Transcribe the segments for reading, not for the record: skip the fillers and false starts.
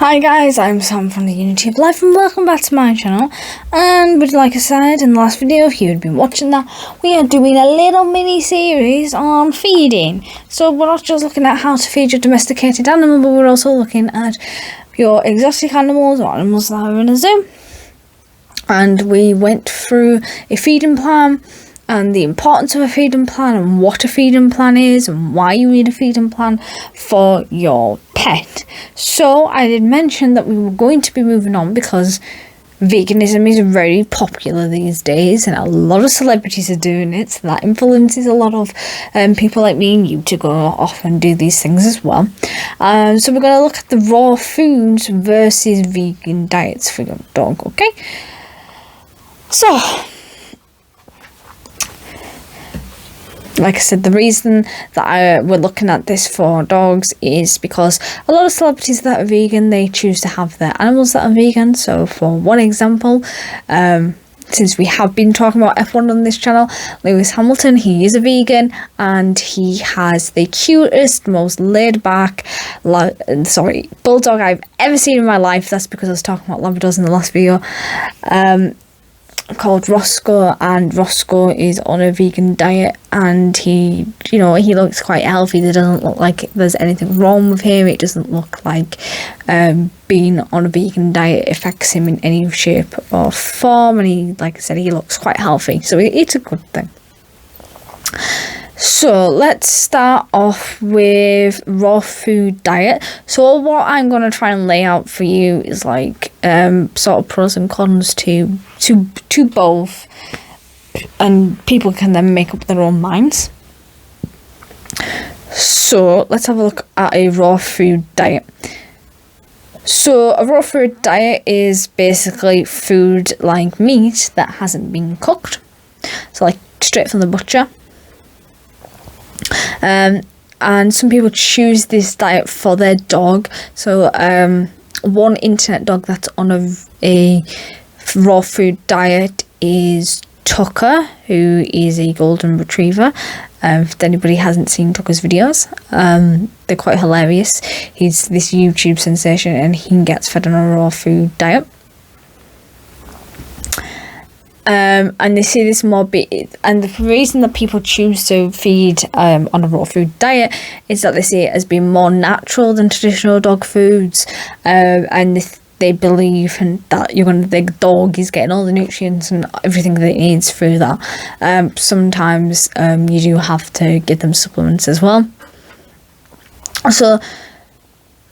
Hi guys, I'm Sam from the Unity of Life and welcome back to my channel. And like I said in the last video, if you had been watching that, we are doing a little mini series on feeding. So we're not just looking at how to feed your domesticated animal, but we're also looking at your exotic animals or animals that are in a zoo. And we went through a feeding plan and the importance of a feeding plan and what a feeding plan is and why you need a feeding plan for your pet. So I did mention that we were going to be moving on because veganism is very popular these days and a lot of celebrities are doing it, so that influences a lot of people like me and you to go off and do these things as well. So we're going to look at the raw foods versus vegan diets for your dog, okay? So like I said, the reason that we're looking at this for dogs is because a lot of celebrities that are vegan, they choose to have their animals that are vegan. So for one example, since we have been talking about F1 on this channel, Lewis Hamilton, he is a vegan and he has the cutest, most laid back bulldog I've ever seen in my life. That's because I was talking about Labradors in the last video. Called Roscoe, and Roscoe is on a vegan diet and he looks quite healthy. It doesn't look like there's anything wrong with him. It doesn't look like being on a vegan diet affects him in any shape or form, and he, like I said, he looks quite healthy, so it's a good thing. So let's start off with raw food diet. So what I'm going to try and lay out for you is like sort of pros and cons to both, and people can then make up their own minds. So let's have a look at a raw food diet. So a raw food diet is basically food like meat that hasn't been cooked, so like straight from the butcher. And some people choose this diet for their dog. So one internet dog that's on a raw food diet is Tucker, who is a golden retriever. If anybody hasn't seen Tucker's videos, they're quite hilarious. He's this YouTube sensation and he gets fed on a raw food diet. And they see this more and the reason that people choose to feed on a raw food diet is that they see it as being more natural than traditional dog foods, and they believe that the dog is getting all the nutrients and everything that it needs through that. Sometimes you do have to give them supplements as well. So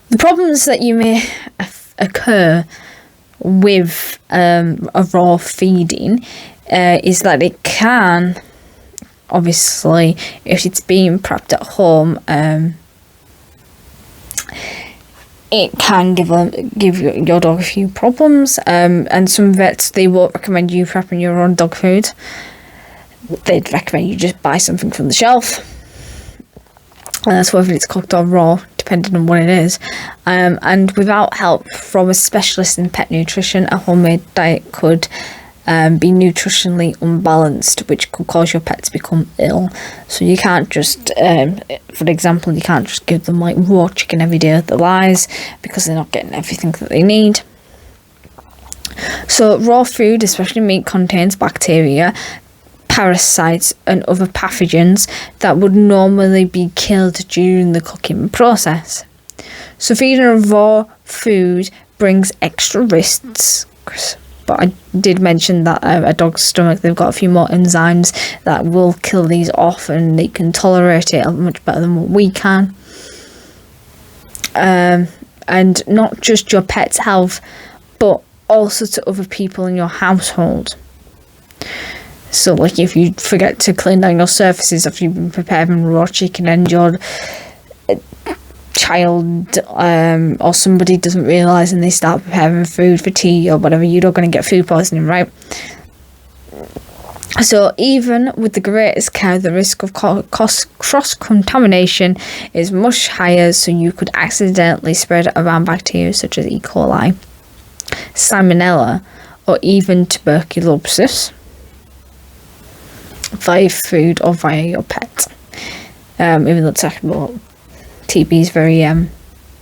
the problems that you may occur with a raw feeding is that it can, obviously, if it's being prepped at home, it can give your dog a few problems, and some vets, they won't recommend you prepping your own dog food. They'd recommend you just buy something from the shelf, and that's whether it's cooked or raw, depending on what it is. And without help from a specialist in pet nutrition, a homemade diet could be nutritionally unbalanced, which could cause your pet to become ill. So you can't just, for example, you can't just give them like raw chicken every day at the lies, because they're not getting everything that they need. So raw food, especially meat, contains bacteria, parasites and other pathogens that would normally be killed during the cooking process. So feeding a raw food brings extra risks, but I did mention that a dog's stomach, they've got a few more enzymes that will kill these off, and they can tolerate it much better than what we can. And not just your pet's health, but also to other people in your household. So like if you forget to clean down your surfaces after you've been preparing raw chicken and your child or somebody doesn't realise and they start preparing food for tea or whatever, you're not going to get food poisoning, right? So even with the greatest care, the risk of cross-contamination is much higher, so you could accidentally spread around bacteria such as E. coli, salmonella, or even tuberculosis via food or via your pet. Even though it's actually TB is very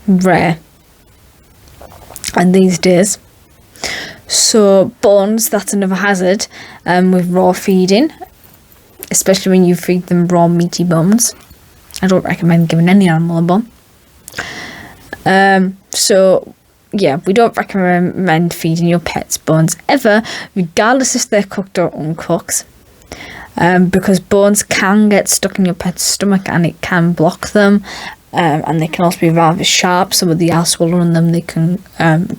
rare. and these days. So bones, that's another hazard with raw feeding, especially when you feed them raw meaty bones. I don't recommend giving any animal a bone. So yeah, we don't recommend feeding your pets bones ever, regardless if they're cooked or uncooked, because bones can get stuck in your pet's stomach and it can block them, and they can also be rather sharp, so when they are swallowing them they can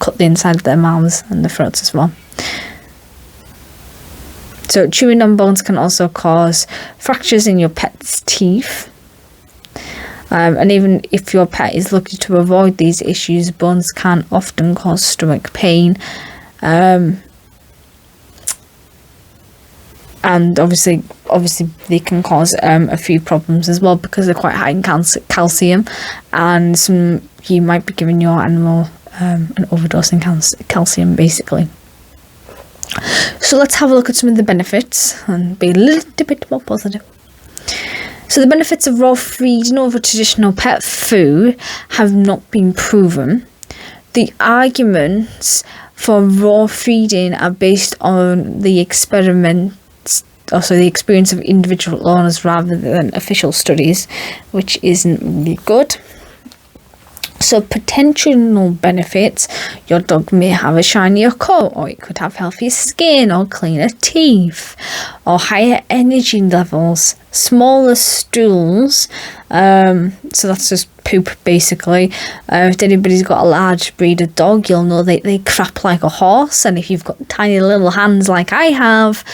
cut the inside of their mouths and their throats as well. So chewing on bones can also cause fractures in your pet's teeth. And even if your pet is lucky to avoid these issues, bones can often cause stomach pain. And obviously they can cause a few problems as well, because they're quite high in calcium, and you might be giving your animal an overdose in calcium basically. So let's have a look at some of the benefits and be a little bit more positive. So the benefits of raw feeding over traditional pet food have not been proven. The arguments for raw feeding are based on the experience of individual owners rather than official studies, which isn't really good. So potential benefits: your dog may have a shinier coat, or it could have healthier skin, or cleaner teeth, or higher energy levels, smaller stools. So that's just poop basically. If anybody's got a large breed of dog, you'll know they crap like a horse, and if you've got tiny little hands like I have,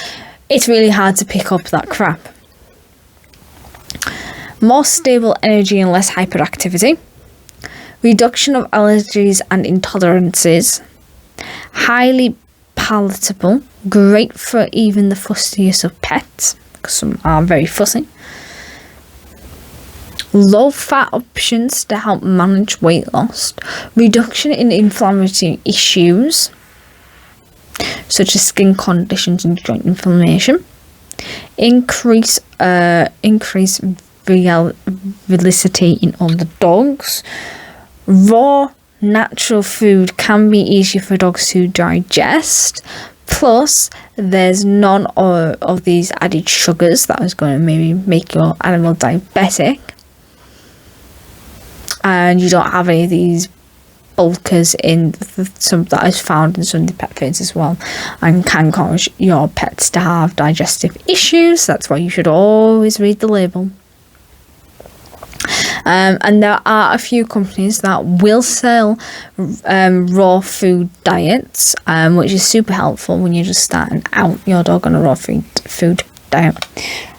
it's really hard to pick up that crap. More stable energy and less hyperactivity. Reduction of allergies and intolerances. Highly palatable, great for even the fussiest of pets, because some are very fussy. Low fat options to help manage weight loss. Reduction in inflammatory issues such as skin conditions and joint inflammation. Increase virility in older dogs. Raw natural food can be easier for dogs to digest, plus there's none of these added sugars that is going to maybe make your animal diabetic, and you don't have any of these bulkers in some that is found in some of the pet foods as well, and can cause your pets to have digestive issues. That's why you should always read the label. And there are a few companies that will sell raw food diets, which is super helpful when you're just starting out your dog on a raw food diet.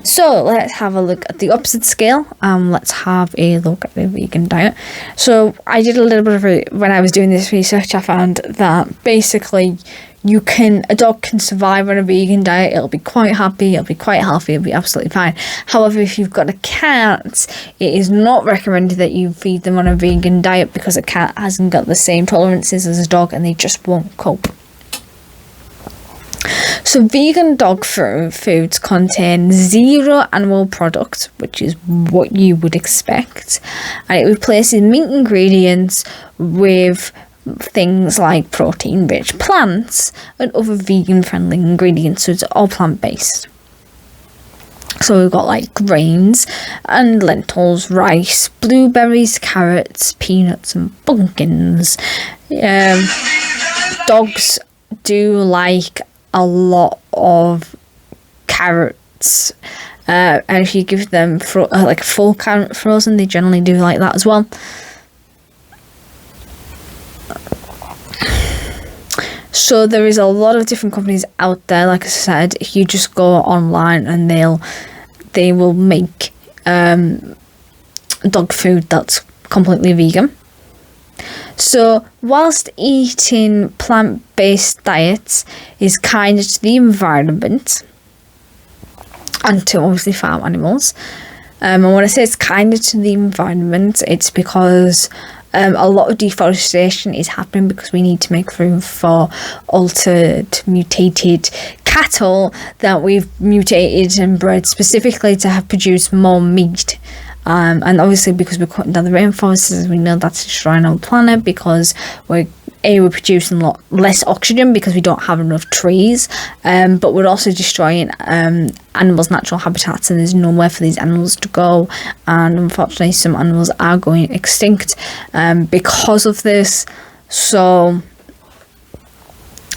So let's have a look at the opposite scale. Let's have a look at the vegan diet. So I did a little bit of when I was doing this research, I found that basically a dog can survive on a vegan diet. It'll be quite happy, it'll be quite healthy, it'll be absolutely fine. However, if you've got a cat, it is not recommended that you feed them on a vegan diet, because a cat hasn't got the same tolerances as a dog and they just won't cope. So vegan dog foods contain zero animal products, which is what you would expect, and it replaces meat ingredients with things like protein-rich plants and other vegan-friendly ingredients, so it's all plant-based. So we've got like grains and lentils, rice, blueberries, carrots, peanuts and pumpkins. Dogs do like a lot of carrots, and if you give them like full carrot frozen, they generally do like that as well. So there is a lot of different companies out there. Like I said, if you just go online and they will make dog food that's completely vegan. So whilst eating plant-based diets is kinder to the environment and to obviously farm animals, and when I say it's kinder to the environment, it's because a lot of deforestation is happening because we need to make room for altered, mutated cattle that we've mutated and bred specifically to have produced more meat. And obviously because we're cutting down the rainforests, we know that's destroying our planet, because we're we're producing a lot less oxygen because we don't have enough trees, but we're also destroying animals' natural habitats, and there's nowhere for these animals to go, and unfortunately some animals are going extinct because of this. So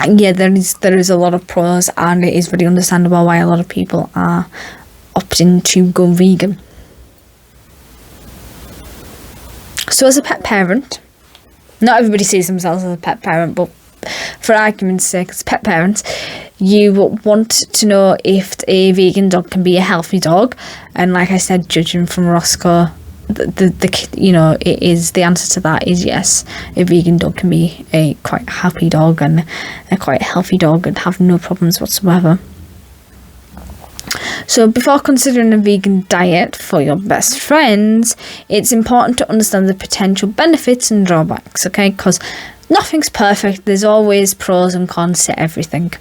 yeah, there is a lot of pros, and it is very understandable why a lot of people are opting to go vegan. So as a pet parent, not everybody sees themselves as a pet parent, but for argument's sake, as a pet parent, you want to know if a vegan dog can be a healthy dog. And like I said, judging from Roscoe, the answer to that is yes. A vegan dog can be a quite happy dog and a quite healthy dog and have no problems whatsoever. So before considering a vegan diet for your best friends, it's important to understand the potential benefits and drawbacks, okay? Because nothing's perfect. There's always pros and cons to everything.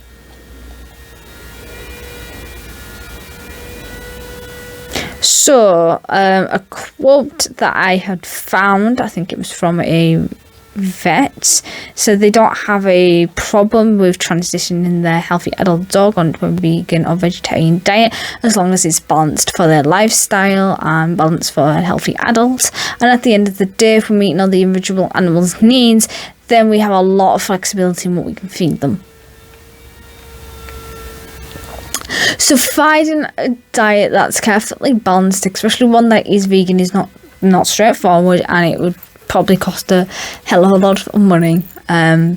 So a quote that I had found, I think it was from a vet, so they don't have a problem with transitioning their healthy adult dog onto a vegan or vegetarian diet as long as it's balanced for their lifestyle and balanced for a healthy adult. And at the end of the day, if we're meeting all the individual animals' needs, then we have a lot of flexibility in what we can feed them. So finding a diet that's carefully balanced, especially one that is vegan, is not straightforward, and it would probably cost a hell of a lot of money,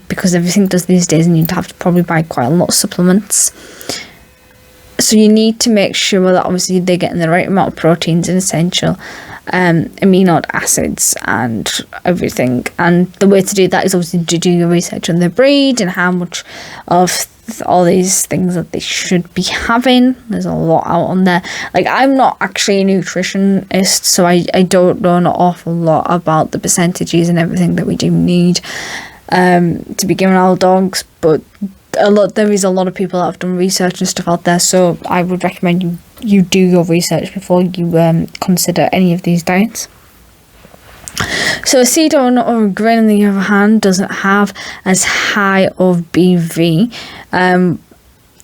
because everything does these days, and you'd have to probably buy quite a lot of supplements. So you need to make sure that obviously they're getting the right amount of proteins and essential amino acids and everything. And the way to do that is obviously to do your research on the breed and how much of all these things that they should be having. There's a lot out on there. Like, I'm not actually a nutritionist, so I don't know an awful lot about the percentages and everything that we do need to be giving our dogs, but there is a lot of people that have done research and stuff out there, so I would recommend you do your research before you consider any of these diets. So a seed or a grain, on the other hand, doesn't have as high of BV. I'm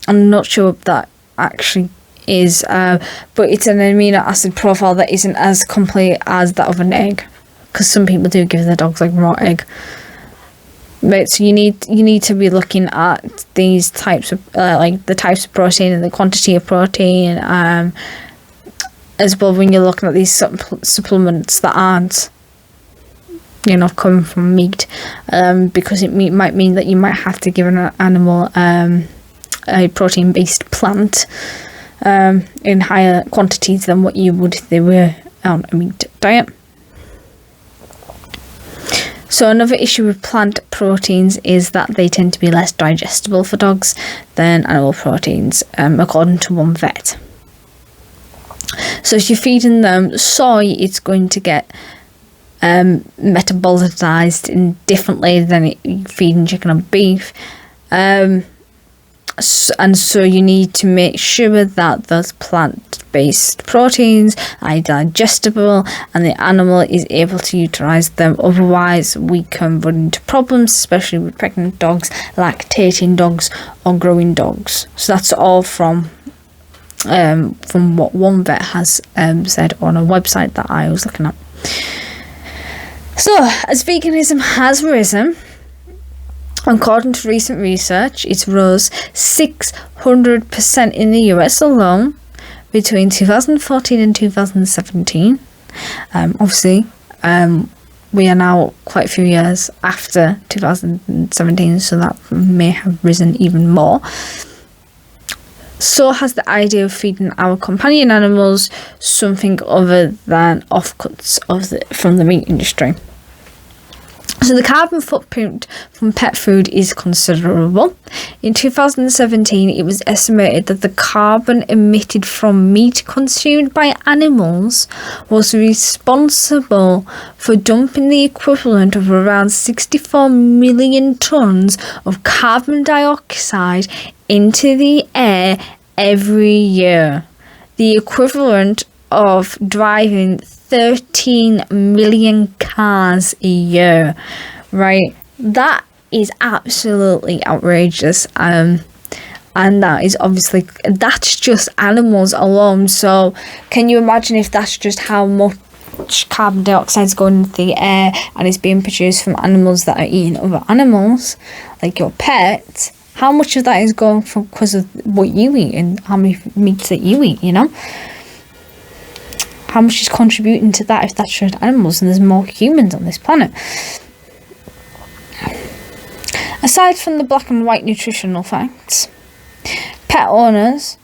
not sure if that actually is, but it's an amino acid profile that isn't as complete as that of an egg, because some people do give their dogs like raw egg. Right, so you need to be looking at these types of like the types of protein and the quantity of protein, as well when you're looking at these supplements that aren't, coming from meat, because it might mean that you might have to give an animal a protein-based plant in higher quantities than what you would if they were on a meat diet. So another issue with plant proteins is that they tend to be less digestible for dogs than animal proteins, according to one vet. So if you're feeding them soy, it's going to get metabolized differently than feeding chicken or beef. So you need to make sure that those plant-based proteins are digestible and the animal is able to utilize them. Otherwise, we can run into problems, especially with pregnant dogs, lactating dogs, or growing dogs. So that's all from what one vet has said on a website that I was looking at. So, as veganism has risen, according to recent research, it rose 600% in the US alone between 2014 and 2017. Obviously, we are now quite a few years after 2017, so that may have risen even more. So has the idea of feeding our companion animals something other than offcuts from the meat industry. So the carbon footprint from pet food is considerable. In 2017, it was estimated that the carbon emitted from meat consumed by animals was responsible for dumping the equivalent of around 64 million tonnes of carbon dioxide into the air every year. The equivalent of driving 13 million cars a year, right? That is absolutely outrageous. And that is obviously, that's just animals alone. So can you imagine if that's just how much carbon dioxide is going into the air and is being produced from animals that are eating other animals, like your pets? How much of that is going from because of what you eat and how many meats that you eat, you know? How much is contributing to that if that's just animals and there's more humans on this planet? Aside from the black and white nutritional facts, pet owners'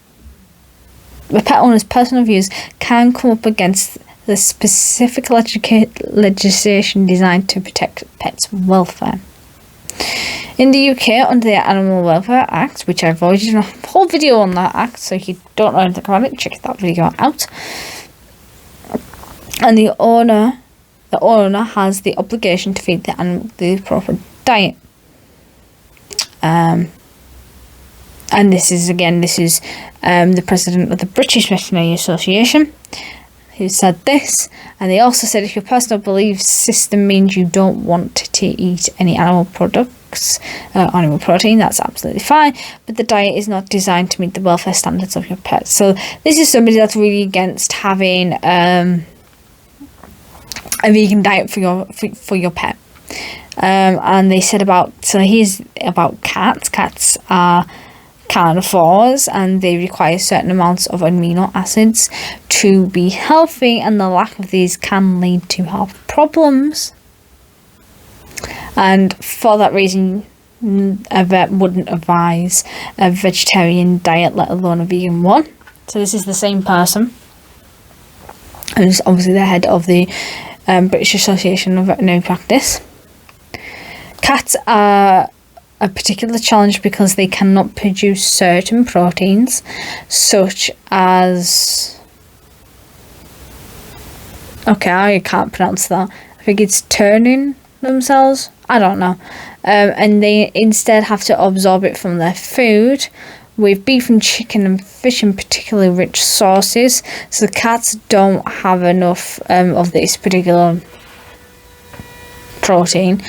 personal views can come up against the specific legislation designed to protect pets' welfare. In the UK, under the Animal Welfare Act, which I've already done a whole video on that act, so if you don't know anything about it, check that video out. And the owner has the obligation to feed the animal the proper diet. And this is the president of the British Veterinary Association who said this, and they also said if your personal belief system means you don't want to eat any animal products, animal protein, that's absolutely fine, but the diet is not designed to meet the welfare standards of your pet. So this is somebody that's really against having a vegan diet for your pet. And they said about cats. Cats are carnivores and they require certain amounts of amino acids to be healthy, and the lack of these can lead to health problems. And for that reason, a vet wouldn't advise a vegetarian diet, let alone a vegan one. So this is the same person who's obviously the head of the British Association of Veterinary Practice. Cats are a particular challenge because they cannot produce certain proteins, such as... okay, I can't pronounce that. I think it's turning themselves. I don't know. And they instead have to absorb it from their food, with beef and chicken and fish in particularly rich sources. So the cats don't have enough of this particular protein.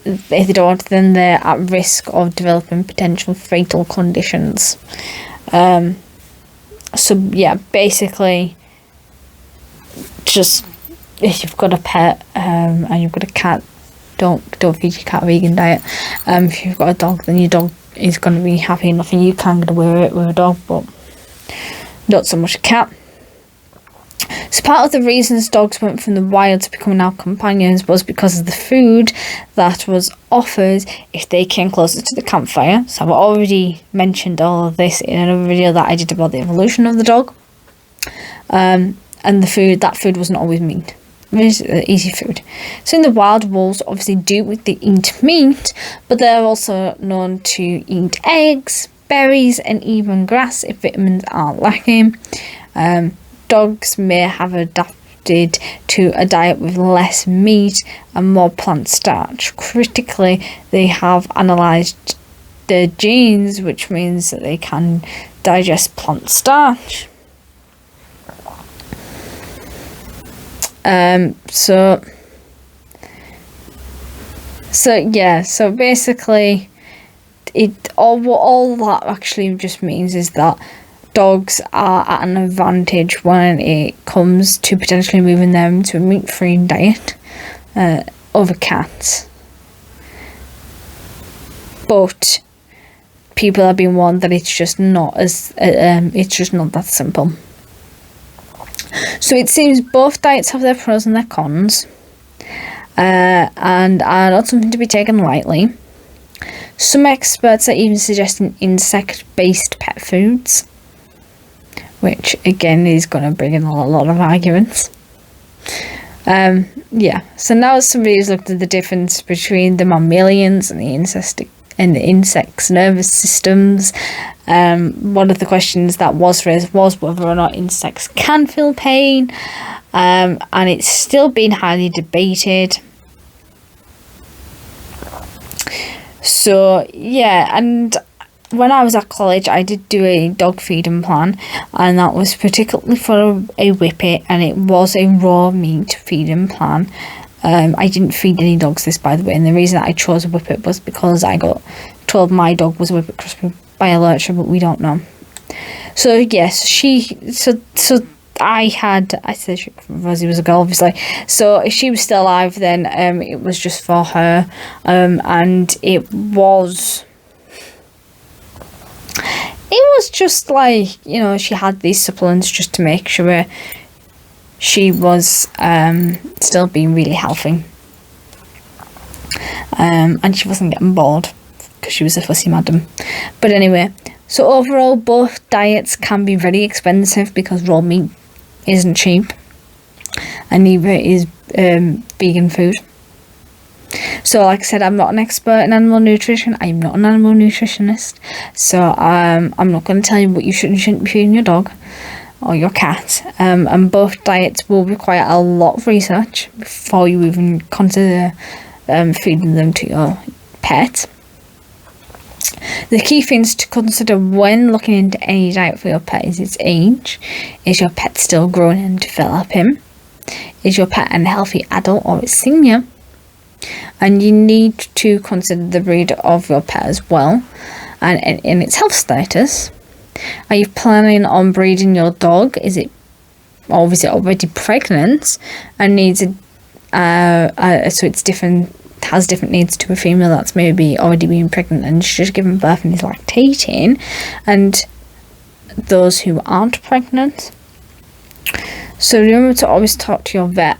If they don't, then they're at risk of developing potential fatal conditions. So yeah, basically, just if you've got a pet and you've got a cat, don't feed your cat a vegan diet. If you've got a dog, then your dog is going to be happy enough, and you can get away with it with a dog, but not so much a cat. So part of the reasons dogs went from the wild to becoming our companions was because of the food that was offered if they came closer to the campfire. So I've already mentioned all of this in another video that I did about the evolution of the dog. And that food wasn't always meat. It was easy food. So in the wild, wolves obviously do eat meat, but they're also known to eat eggs, berries, and even grass if vitamins are lacking. Dogs may have adapted to a diet with less meat and more plant starch. Critically, they have analysed their genes, which means that they can digest plant starch. So basically, all that actually just means is that dogs are at an advantage when it comes to potentially moving them to a meat-free diet over cats. But people are being warned that it's just not that simple. So it seems both diets have their pros and their cons, and are not something to be taken lightly. Some experts are even suggesting insect-based pet foods, which again is going to bring in a lot of arguments. So now somebody has looked at the difference between the mammalians and the insects' nervous systems. One of the questions that was raised was whether or not insects can feel pain, and it's still being highly debated. So yeah, and when I was at college, I did do a dog feeding plan, and that was particularly for a whippet, and it was a raw meat feeding plan. I didn't feed any dogs this, by the way, and the reason that I chose a Whippet was because I got told my dog was a Whippet cross by a lurcher, but we don't know. So yes, I said Rosie was a girl, obviously. So if she was still alive, then it was just for her, and it was just like, you know, she had these supplements just to make sure she was still being really healthy, and she wasn't getting bored because she was a fussy madam. But anyway, so overall, both diets can be very expensive because raw meat isn't cheap, and neither is vegan food. So like I said, I'm not an expert in animal nutrition. I'm not an animal nutritionist, so I'm not going to tell you what you should and shouldn't be feeding your dog or your cat, and both diets will require a lot of research before you even consider feeding them to your pet. The key things to consider when looking into any diet for your pet is its age. Is your pet still growing and developing? Is your pet a healthy adult or a senior? And you need to consider the breed of your pet as well, and in its health status. Are you planning on breeding your dog? Is it already pregnant and needs so it's different, has different needs to a female that's maybe already been pregnant and she's just given birth and is lactating, and those who aren't pregnant? So remember to always talk to your vet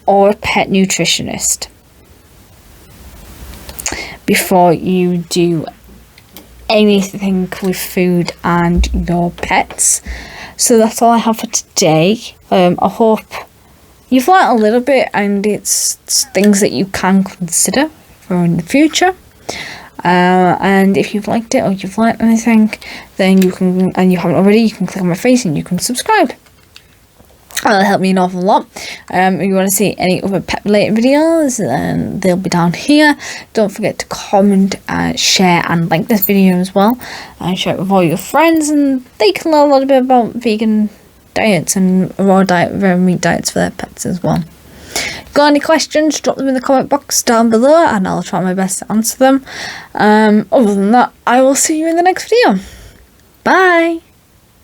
or a pet nutritionist before you do anything with food and your pets. So that's all I have for today. I hope you've learnt a little bit, and it's things that you can consider for in the future. And if you've liked it or you've learnt anything, then you can, and you haven't already, you can click on my face and you can subscribe. That'll help me an awful lot. If you want to see any other pet related videos, then they'll be down here. Don't forget to comment, share and like this video as well, and share it with all your friends, and they can learn a little bit about vegan diets and raw meat diets for their pets as well. Got any questions, drop them in the comment box down below and I'll try my best to answer them. Other than that, I will see you in the next video. Bye.